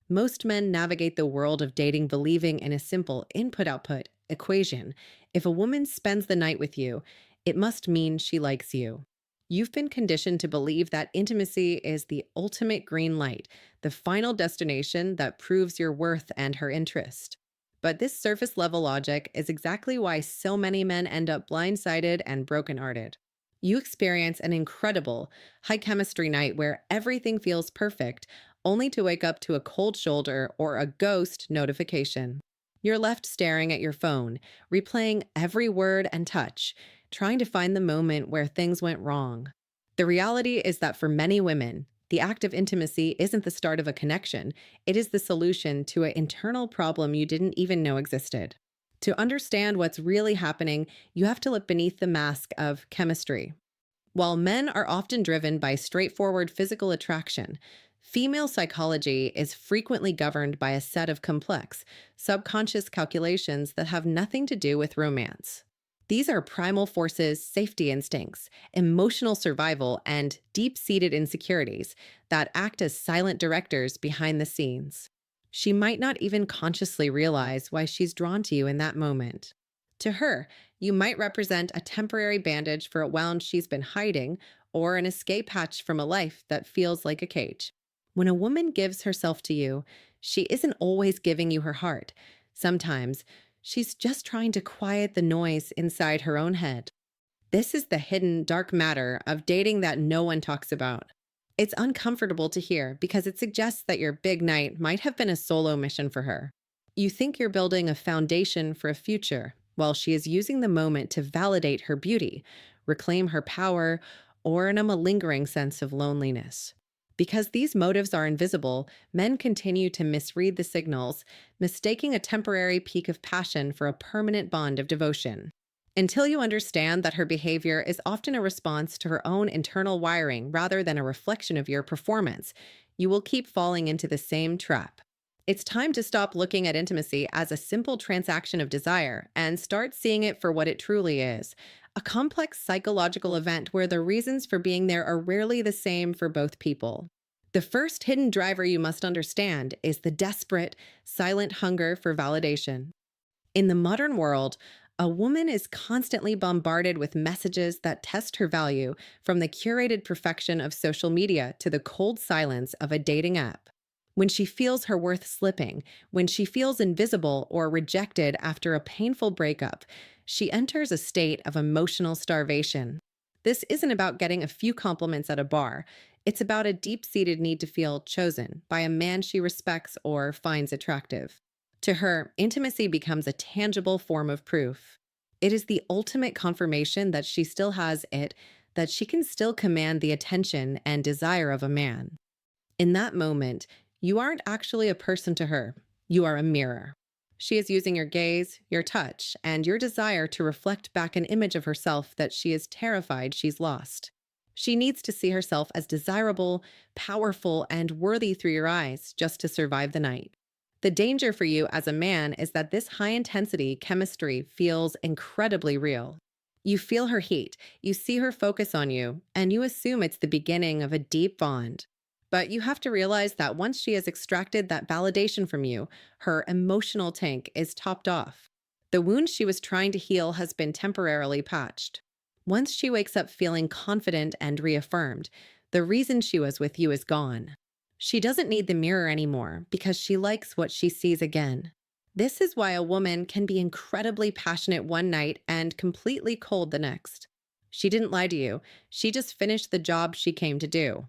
Most men navigate the world of dating believing in a simple input output equation. If a woman spends the night with you, it must mean she likes you. You've been conditioned to believe that intimacy is the ultimate green light, the final destination that proves your worth and her interest. But this surface level logic is exactly why so many men end up blindsided and brokenhearted. You experience an incredible, high chemistry night where everything feels perfect, only to wake up to a cold shoulder or a ghost notification. You're left staring at your phone, replaying every word and touch, trying to find the moment where things went wrong. The reality is that for many women, the act of intimacy isn't the start of a connection, it is the solution to an internal problem you didn't even know existed. To understand what's really happening, you have to look beneath the mask of chemistry. While men are often driven by straightforward physical attraction, female psychology is frequently governed by a set of complex, subconscious calculations that have nothing to do with romance. These are primal forces, safety instincts, emotional survival, and deep seated insecurities that act as silent directors behind the scenes. She might not even consciously realize why she's drawn to you in that moment. To her, you might represent a temporary bandage for a wound she's been hiding or an escape hatch from a life that feels like a cage. When a woman gives herself to you, she isn't always giving you her heart. Sometimes, she's just trying to quiet the noise inside her own head. This is the hidden dark matter of dating that no one talks about. It's uncomfortable to hear because it suggests that your big night might have been a solo mission for her. You think you're building a foundation for a future, while she is using the moment to validate her beauty, reclaim her power, or in a malingering sense of loneliness. Because these motives are invisible, men continue to misread the signals, mistaking a temporary peak of passion for a permanent bond of devotion. Until you understand that her behavior is often a response to her own internal wiring rather than a reflection of your performance, you will keep falling into the same trap. It's time to stop looking at intimacy as a simple transaction of desire and start seeing it for what it truly is, a complex psychological event where the reasons for being there are rarely the same for both people. The first hidden driver you must understand is the desperate, silent hunger for validation. In the modern world, a woman is constantly bombarded with messages that test her value, from the curated perfection of social media to the cold silence of a dating app. When she feels her worth slipping, when she feels invisible or rejected after a painful breakup, she enters a state of emotional starvation. This isn't about getting a few compliments at a bar. It's about a deep-seated need to feel chosen by a man she respects or finds attractive. To her, intimacy becomes a tangible form of proof. It is the ultimate confirmation that she still has it, that she can still command the attention and desire of a man. In that moment, you aren't actually a person to her. You are a mirror. She is using your gaze, your touch, and your desire to reflect back an image of herself that she is terrified she's lost. She needs to see herself as desirable, powerful, and worthy through your eyes just to survive the night. The danger for you as a man is that this high-intensity chemistry feels incredibly real. You feel her heat, you see her focus on you, and you assume it's the beginning of a deep bond. But you have to realize that once she has extracted that validation from you, her emotional tank is topped off. The wound she was trying to heal has been temporarily patched. Once she wakes up feeling confident and reaffirmed, the reason she was with you is gone. She doesn't need the mirror anymore because she likes what she sees again. This is why a woman can be incredibly passionate one night and completely cold the next. She didn't lie to you. She just finished the job she came to do.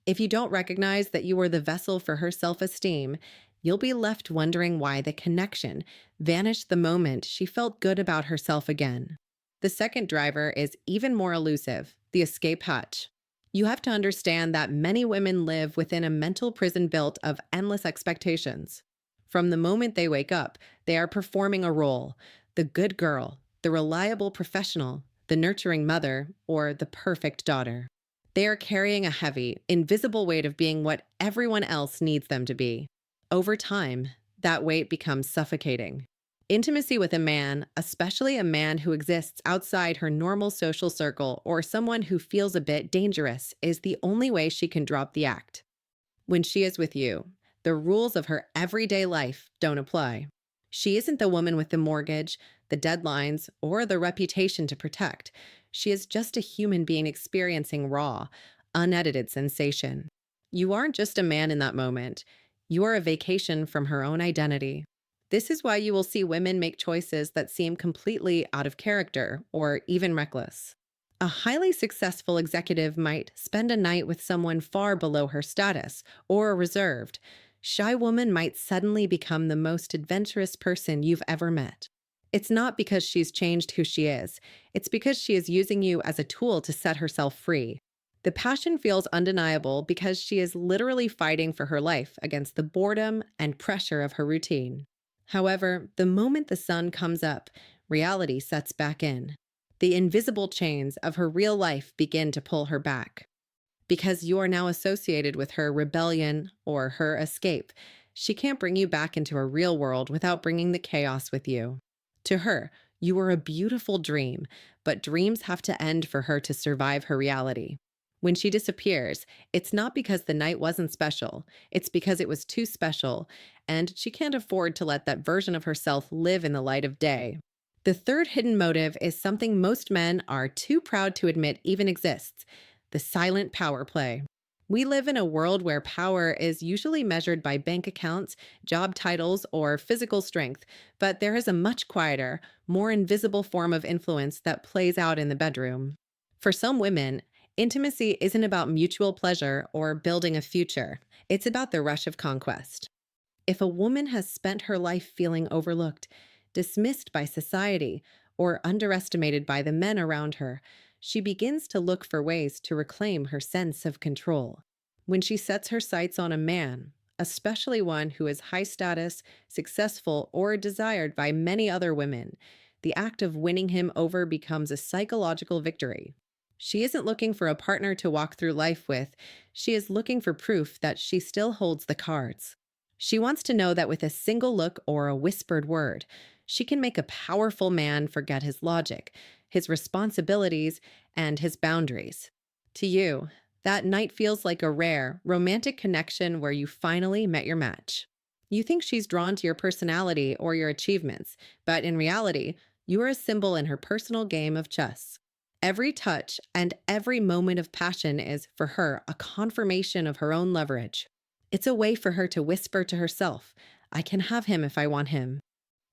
If you don't recognize that you were the vessel for her self-esteem, you'll be left wondering why the connection vanished the moment she felt good about herself again. The second driver is even more elusive, the escape hatch. You have to understand that many women live within a mental prison built of endless expectations. From the moment they wake up, they are performing a role: the good girl, the reliable professional, the nurturing mother, or the perfect daughter. They are carrying a heavy, invisible weight of being what everyone else needs them to be. Over time, that weight becomes suffocating. Intimacy with a man, especially a man who exists outside her normal social circle or someone who feels a bit dangerous, is the only way she can drop the act. When she is with you, The rules of her everyday life don't apply. She isn't the woman with the mortgage, the deadlines, or the reputation to protect. She is just a human being experiencing raw, unedited sensation. You aren't just a man in that moment. You are a vacation from her own identity. This is why you will see women make choices that seem completely out of character or even reckless. A highly successful executive might spend a night with someone far below her status or reserved. Shy woman might suddenly become the most adventurous person you've ever met. It's not because she's changed who she is, it's because she is using you as a tool to set herself free. The passion feels undeniable because she is literally fighting for her life against the boredom and pressure of her routine. However, the moment the sun comes up, reality sets back in. The invisible chains of her real life begin to pull her back. Because you are now associated with her rebellion or her escape, she can't bring you back into her real world without bringing the chaos with you. To her, you are a beautiful dream, but dreams have to end for her to survive her reality. When she disappears, it's not because the night wasn't special, it's because it was too special, and she can't afford to let that version of herself live in the light of day. The third hidden motive is something most men are too proud to admit even exists: the silent power play. We live in a world where power is usually measured by bank accounts, job titles, or physical strength, but there is a much quieter, more invisible form of influence that plays out in the bedroom. For some women, intimacy isn't about mutual pleasure or building a future. It's about the rush of conquest. If a woman has spent her life feeling overlooked, dismissed by society, or underestimated by the men around her, she begins to look for ways to reclaim her sense of control. When she sets her sights on a man, especially one who is high status, successful, or desired by many other women, the act of winning him over becomes a psychological victory. She isn't looking for a partner to walk through life with, she is looking for proof that she still holds the cards. She wants to know that with a single look or a whispered word, she can make a powerful man forget his logic, his responsibilities, and his boundaries. To you, that night feels like a rare, romantic connection where you finally met your match. You think she's drawn to your personality or your achievements, but in reality, you are a symbol in her personal game of chess. Every touch and every moment of passion is, for her, a confirmation of her own leverage. It's a way for her to whisper to herself, I can have him if I want him.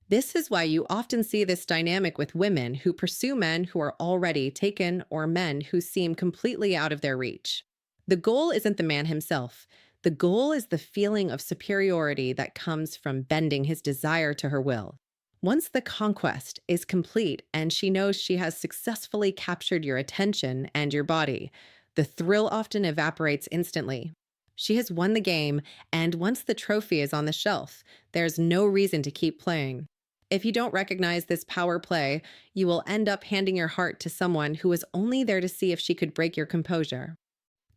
This is why you often see this dynamic with women who pursue men who are already taken or men who seem completely out of their reach. The goal isn't the man himself. The goal is the feeling of superiority that comes from bending his desire to her will. Once the conquest is complete and she knows she has successfully captured your attention and your body, the thrill often evaporates instantly. She has won the game, and once the trophy is on the shelf, there's no reason to keep playing. If you don't recognize this power play, you will end up handing your heart to someone who is only there to see if she could break your composure.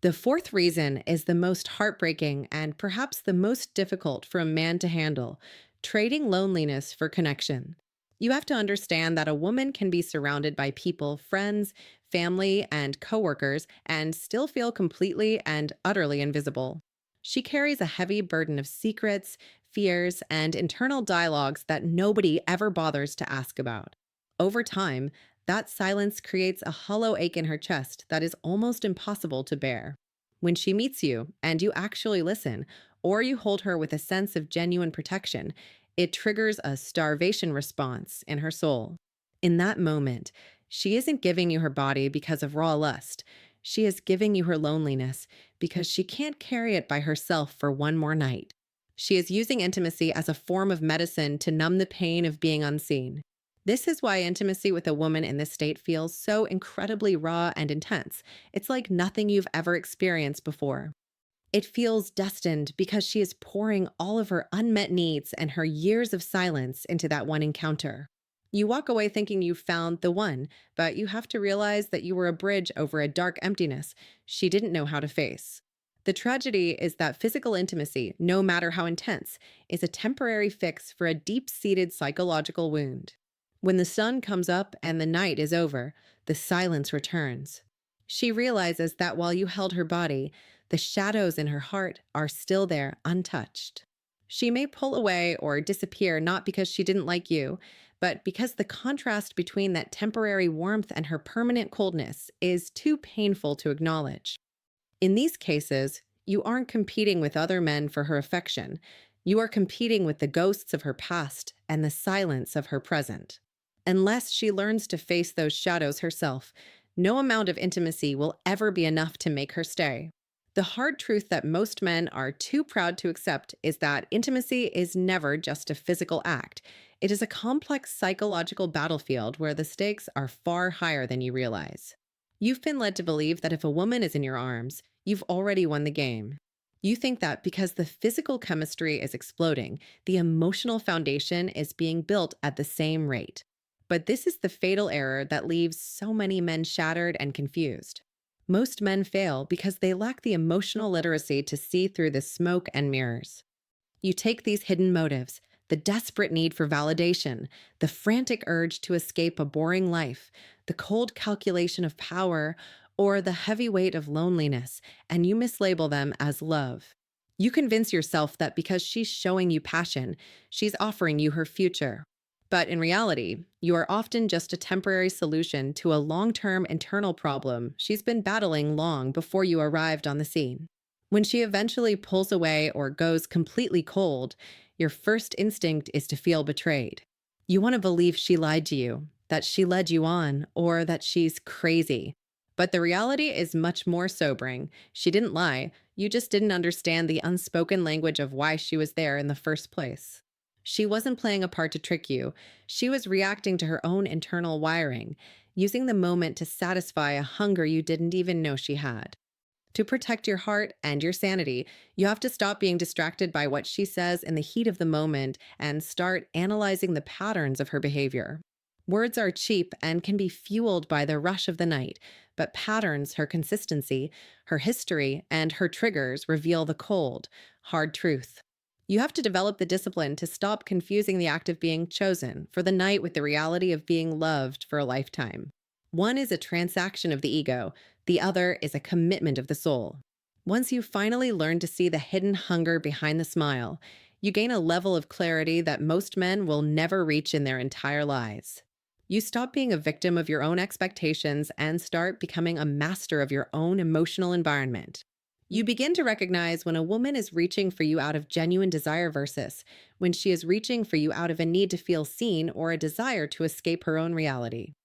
The fourth reason is the most heartbreaking and perhaps the most difficult for a man to handle: trading loneliness for connection. You have to understand that a woman can be surrounded by people, friends, family, and coworkers, and still feel completely and utterly invisible. She carries a heavy burden of secrets, fears, and internal dialogues that nobody ever bothers to ask about. Over time, that silence creates a hollow ache in her chest that is almost impossible to bear. When she meets you and you actually listen, or you hold her with a sense of genuine protection, it triggers a starvation response in her soul. In that moment, she isn't giving you her body because of raw lust. She is giving you her loneliness because she can't carry it by herself for one more night. She is using intimacy as a form of medicine to numb the pain of being unseen. This is why intimacy with a woman in this state feels so incredibly raw and intense. It's like nothing you've ever experienced before. It feels destined because she is pouring all of her unmet needs and her years of silence into that one encounter. You walk away thinking you've found the one, but you have to realize that you were a bridge over a dark emptiness she didn't know how to face. The tragedy is that physical intimacy, no matter how intense, is a temporary fix for a deep-seated psychological wound. When the sun comes up and the night is over, the silence returns. She realizes that while you held her body, The shadows in her heart are still there, untouched. She may pull away or disappear not because she didn't like you, but because the contrast between that temporary warmth and her permanent coldness is too painful to acknowledge. In these cases, you aren't competing with other men for her affection. You are competing with the ghosts of her past and the silence of her present. Unless she learns to face those shadows herself, no amount of intimacy will ever be enough to make her stay. The hard truth that most men are too proud to accept is that intimacy is never just a physical act. It is a complex psychological battlefield where the stakes are far higher than you realize. You've been led to believe that if a woman is in your arms, you've already won the game. You think that because the physical chemistry is exploding, the emotional foundation is being built at the same rate. But this is the fatal error that leaves so many men shattered and confused. Most men fail because they lack the emotional literacy to see through the smoke and mirrors. You take these hidden motives, the desperate need for validation, the frantic urge to escape a boring life, the cold calculation of power, or the heavy weight of loneliness, and you mislabel them as love. You convince yourself that because she's showing you passion, she's offering you her future. But in reality, you are often just a temporary solution to a long-term internal problem she's been battling long before you arrived on the scene. When she eventually pulls away or goes completely cold, your first instinct is to feel betrayed. You want to believe she lied to you, that she led you on, or that she's crazy. But the reality is much more sobering. She didn't lie, you just didn't understand the unspoken language of why she was there in the first place. She wasn't playing a part to trick you. She was reacting to her own internal wiring, using the moment to satisfy a hunger you didn't even know she had. To protect your heart and your sanity, you have to stop being distracted by what she says in the heat of the moment and start analyzing the patterns of her behavior. Words are cheap and can be fueled by the rush of the night, but patterns, her consistency, her history, and her triggers reveal the cold, hard truth. You have to develop the discipline to stop confusing the act of being chosen for the night with the reality of being loved for a lifetime. One is a transaction of the ego, the other is a commitment of the soul. Once you finally learn to see the hidden hunger behind the smile, you gain a level of clarity that most men will never reach in their entire lives. You stop being a victim of your own expectations and start becoming a master of your own emotional environment. You begin to recognize when a woman is reaching for you out of genuine desire versus when she is reaching for you out of a need to feel seen or a desire to escape her own reality.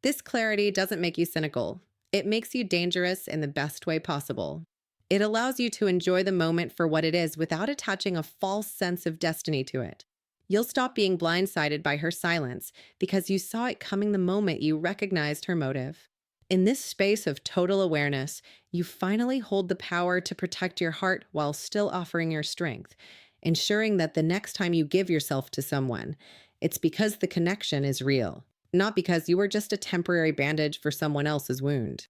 This clarity doesn't make you cynical. It makes you dangerous in the best way possible. It allows you to enjoy the moment for what it is without attaching a false sense of destiny to it. You'll stop being blindsided by her silence because you saw it coming the moment you recognized her motive. In this space of total awareness, you finally hold the power to protect your heart while still offering your strength, ensuring that the next time you give yourself to someone, it's because the connection is real, not because you were just a temporary bandage for someone else's wound.